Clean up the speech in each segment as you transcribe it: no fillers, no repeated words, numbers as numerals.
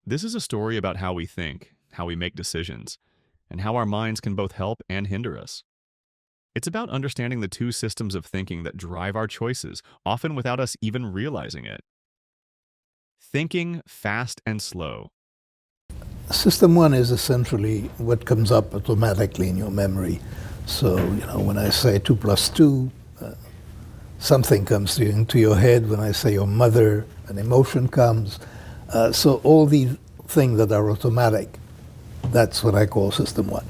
This is a story about how we think, how we make decisions, and how our minds can both help and hinder us. It's about understanding the two systems of thinking that drive our choices, often without us even realizing it. Thinking fast and slow. System one is essentially what comes up automatically in your memory. So, when I say 2 plus 2, something comes into your head. When I say your mother, an emotion comes. So all these things that are automatic, that's what I call system one.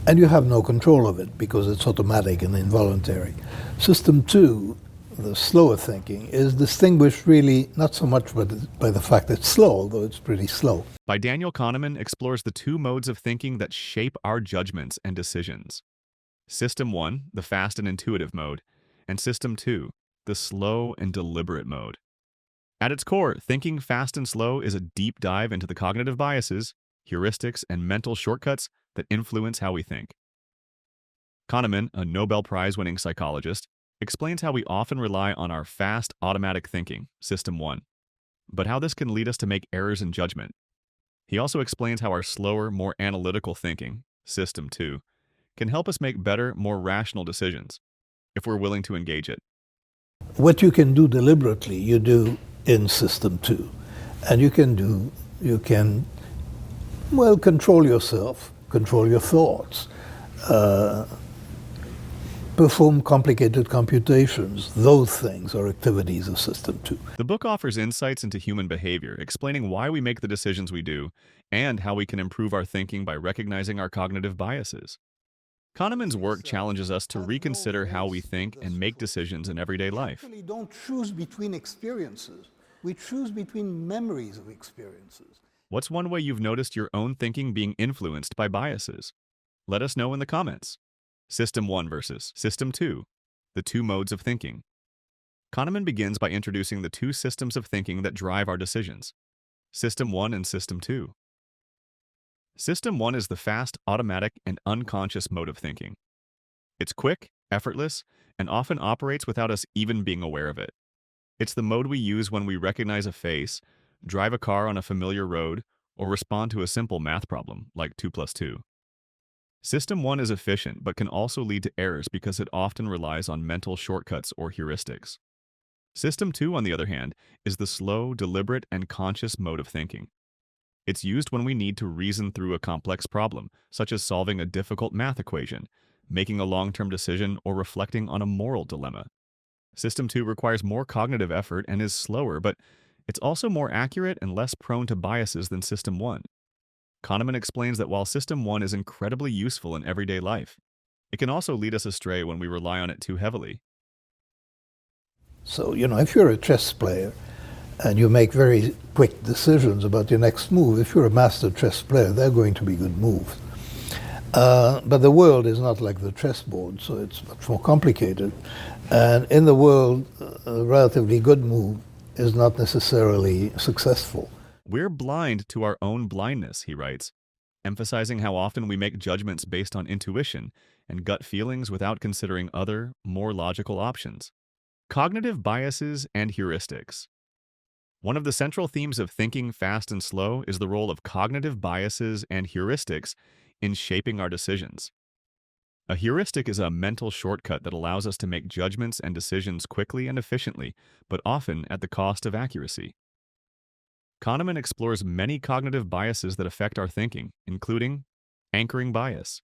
And you have no control of it because it's automatic and involuntary. System two, the slower thinking, is distinguished really not so much by the fact it's slow, although it's pretty slow. By Daniel Kahneman explores the two modes of thinking that shape our judgments and decisions. System 1, the fast and intuitive mode, and System 2, the slow and deliberate mode. At its core, thinking fast and slow is a deep dive into the cognitive biases, heuristics, and mental shortcuts that influence how we think. Kahneman, a Nobel Prize-winning psychologist, explains how we often rely on our fast, automatic thinking, System 1, but how this can lead us to make errors in judgment. He also explains how our slower, more analytical thinking, System 2, can help us make better, more rational decisions, if we're willing to engage it. What you can do deliberately, you do in System 2. And you can, well, control yourself, control your thoughts, perform complicated computations. Those things are activities of System 2. The book offers insights into human behavior, explaining why we make the decisions we do, and how we can improve our thinking by recognizing our cognitive biases. Kahneman's work challenges us to reconsider how we think and make decisions in everyday life. We don't choose between experiences. We choose between memories of experiences. What's one way you've noticed your own thinking being influenced by biases? Let us know in the comments. System 1 versus System 2, the two modes of thinking. Kahneman begins by introducing the two systems of thinking that drive our decisions, System 1 and System 2. System 1 is the fast, automatic, and unconscious mode of thinking. It's quick, effortless, and often operates without us even being aware of it. It's the mode we use when we recognize a face, drive a car on a familiar road, or respond to a simple math problem, like 2 plus 2. System 1 is efficient, but can also lead to errors because it often relies on mental shortcuts or heuristics. System 2, on the other hand, is the slow, deliberate, and conscious mode of thinking. It's used when we need to reason through a complex problem, such as solving a difficult math equation, making a long-term decision, or reflecting on a moral dilemma. System 2 requires more cognitive effort and is slower, but it's also more accurate and less prone to biases than System 1. Kahneman explains that while System 1 is incredibly useful in everyday life, it can also lead us astray when we rely on it too heavily. So, if you're a chess player and you make very quick decisions about your next move, if you're a master chess player, they're going to be good moves. But the world is not like the chessboard, so it's much more complicated. And in the world, a relatively good move is not necessarily successful. We're blind to our own blindness, he writes, emphasizing how often we make judgments based on intuition and gut feelings without considering other, more logical options. Cognitive biases and heuristics. One of the central themes of thinking fast and slow is the role of cognitive biases and heuristics in shaping our decisions. A heuristic is a mental shortcut that allows us to make judgments and decisions quickly and efficiently, but often at the cost of accuracy. Kahneman explores many cognitive biases that affect our thinking, including anchoring bias.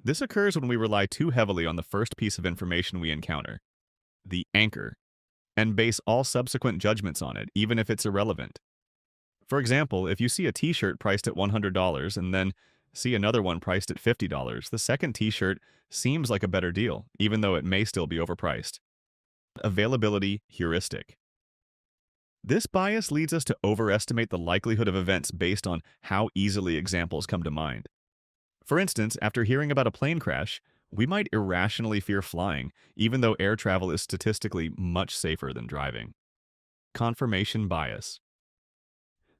This occurs when we rely too heavily on the first piece of information we encounter, the anchor, and base all subsequent judgments on it, even if it's irrelevant. For example, if you see a t-shirt priced at $100 and then see another one priced at $50, the second t-shirt seems like a better deal, even though it may still be overpriced. Availability heuristic. This bias leads us to overestimate the likelihood of events based on how easily examples come to mind. For instance, after hearing about a plane crash, we might irrationally fear flying, even though air travel is statistically much safer than driving. Confirmation bias.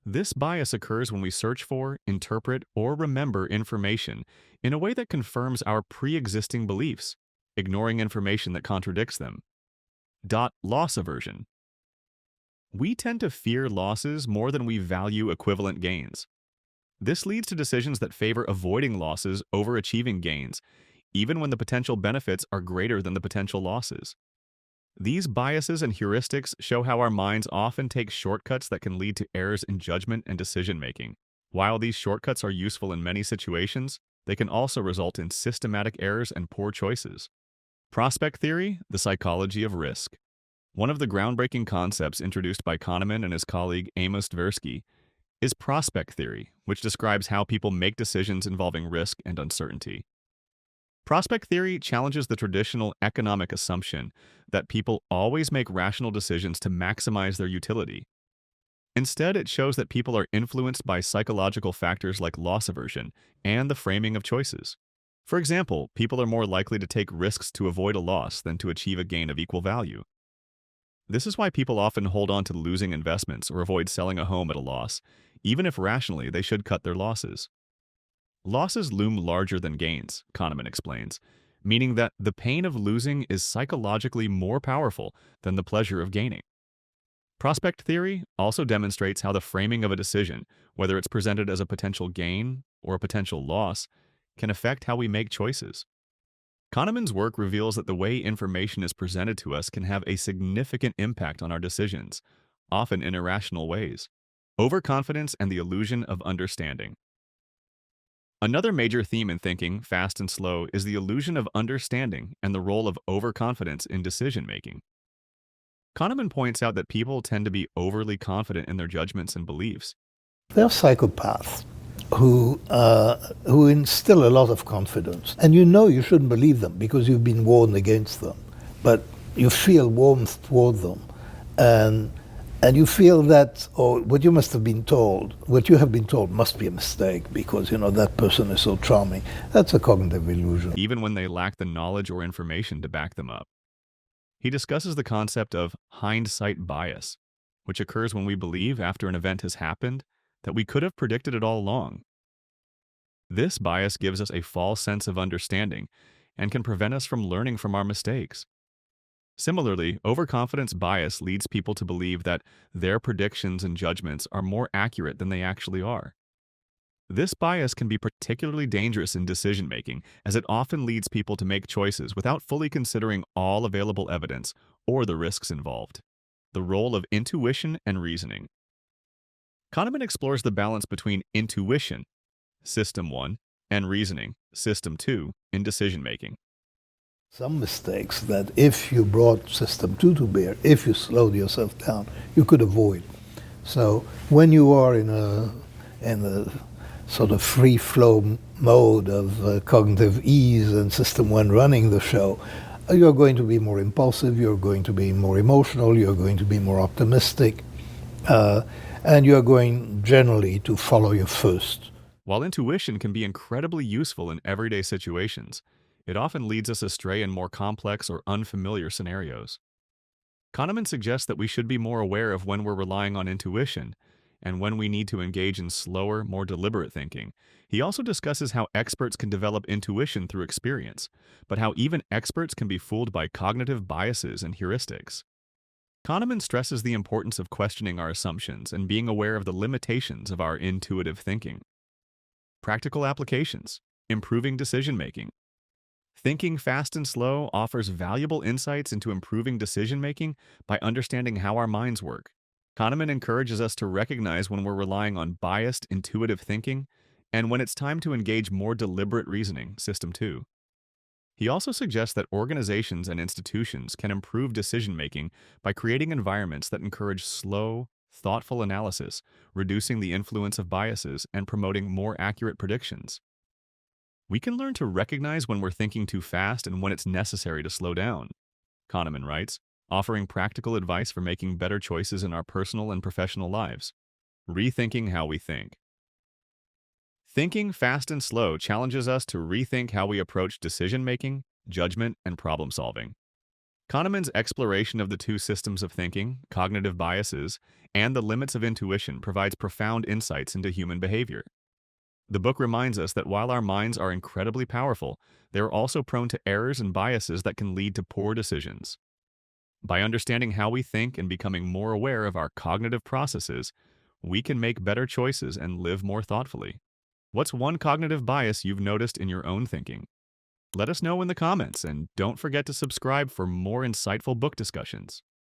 This bias occurs when we search for, interpret, or remember information in a way that confirms our pre-existing beliefs, ignoring information that contradicts them. Loss aversion. We tend to fear losses more than we value equivalent gains. This leads to decisions that favor avoiding losses over achieving gains, even when the potential benefits are greater than the potential losses. These biases and heuristics show how our minds often take shortcuts that can lead to errors in judgment and decision making. While these shortcuts are useful in many situations, they can also result in systematic errors and poor choices. Prospect theory, the psychology of risk. One of the groundbreaking concepts introduced by Kahneman and his colleague Amos Tversky is prospect theory, which describes how people make decisions involving risk and uncertainty. Prospect theory challenges the traditional economic assumption that people always make rational decisions to maximize their utility. Instead, it shows that people are influenced by psychological factors like loss aversion and the framing of choices. For example, people are more likely to take risks to avoid a loss than to achieve a gain of equal value. This is why people often hold on to losing investments or avoid selling a home at a loss, even if rationally they should cut their losses. Losses loom larger than gains, Kahneman explains, meaning that the pain of losing is psychologically more powerful than the pleasure of gaining. Prospect theory also demonstrates how the framing of a decision, whether it's presented as a potential gain or a potential loss, can affect how we make choices. Kahneman's work reveals that the way information is presented to us can have a significant impact on our decisions, often in irrational ways. Overconfidence and the illusion of understanding. Another major theme in thinking, fast and slow, is the illusion of understanding and the role of overconfidence in decision-making. Kahneman points out that people tend to be overly confident in their judgments and beliefs. There are psychopaths who instill a lot of confidence. And you know you shouldn't believe them because you've been warned against them. But you feel warmth toward them. And you feel that, or what you must have been told, what you have been told must be a mistake because, that person is so charming. That's a cognitive illusion. Even when they lack the knowledge or information to back them up. He discusses the concept of hindsight bias, which occurs when we believe after an event has happened that we could have predicted it all along. This bias gives us a false sense of understanding and can prevent us from learning from our mistakes. Similarly, overconfidence bias leads people to believe that their predictions and judgments are more accurate than they actually are. This bias can be particularly dangerous in decision-making, as it often leads people to make choices without fully considering all available evidence or the risks involved. The role of intuition and reasoning. Kahneman explores the balance between intuition, System 1, and reasoning, System 2, in decision-making. Some mistakes that if you brought System 2 to bear, if you slowed yourself down, you could avoid. So when you are in a sort of free-flow mode of cognitive ease and System 1 running the show, you're going to be more impulsive, you're going to be more emotional, you're going to be more optimistic, and you're going generally to follow your first. While intuition can be incredibly useful in everyday situations, it often leads us astray in more complex or unfamiliar scenarios. Kahneman suggests that we should be more aware of when we're relying on intuition and when we need to engage in slower, more deliberate thinking. He also discusses how experts can develop intuition through experience, but how even experts can be fooled by cognitive biases and heuristics. Kahneman stresses the importance of questioning our assumptions and being aware of the limitations of our intuitive thinking. Practical applications. Improving decision-making. Thinking fast and slow offers valuable insights into improving decision-making by understanding how our minds work. Kahneman encourages us to recognize when we're relying on biased, intuitive thinking and when it's time to engage more deliberate reasoning, System 2. He also suggests that organizations and institutions can improve decision-making by creating environments that encourage slow, thoughtful analysis, reducing the influence of biases and promoting more accurate predictions. We can learn to recognize when we're thinking too fast and when it's necessary to slow down, Kahneman writes, offering practical advice for making better choices in our personal and professional lives. Rethinking how we think. Thinking fast and slow challenges us to rethink how we approach decision-making, judgment, and problem-solving. Kahneman's exploration of the two systems of thinking, cognitive biases, and the limits of intuition provides profound insights into human behavior. The book reminds us that while our minds are incredibly powerful, they are also prone to errors and biases that can lead to poor decisions. By understanding how we think and becoming more aware of our cognitive processes, we can make better choices and live more thoughtfully. What's one cognitive bias you've noticed in your own thinking? Let us know in the comments, and don't forget to subscribe for more insightful book discussions.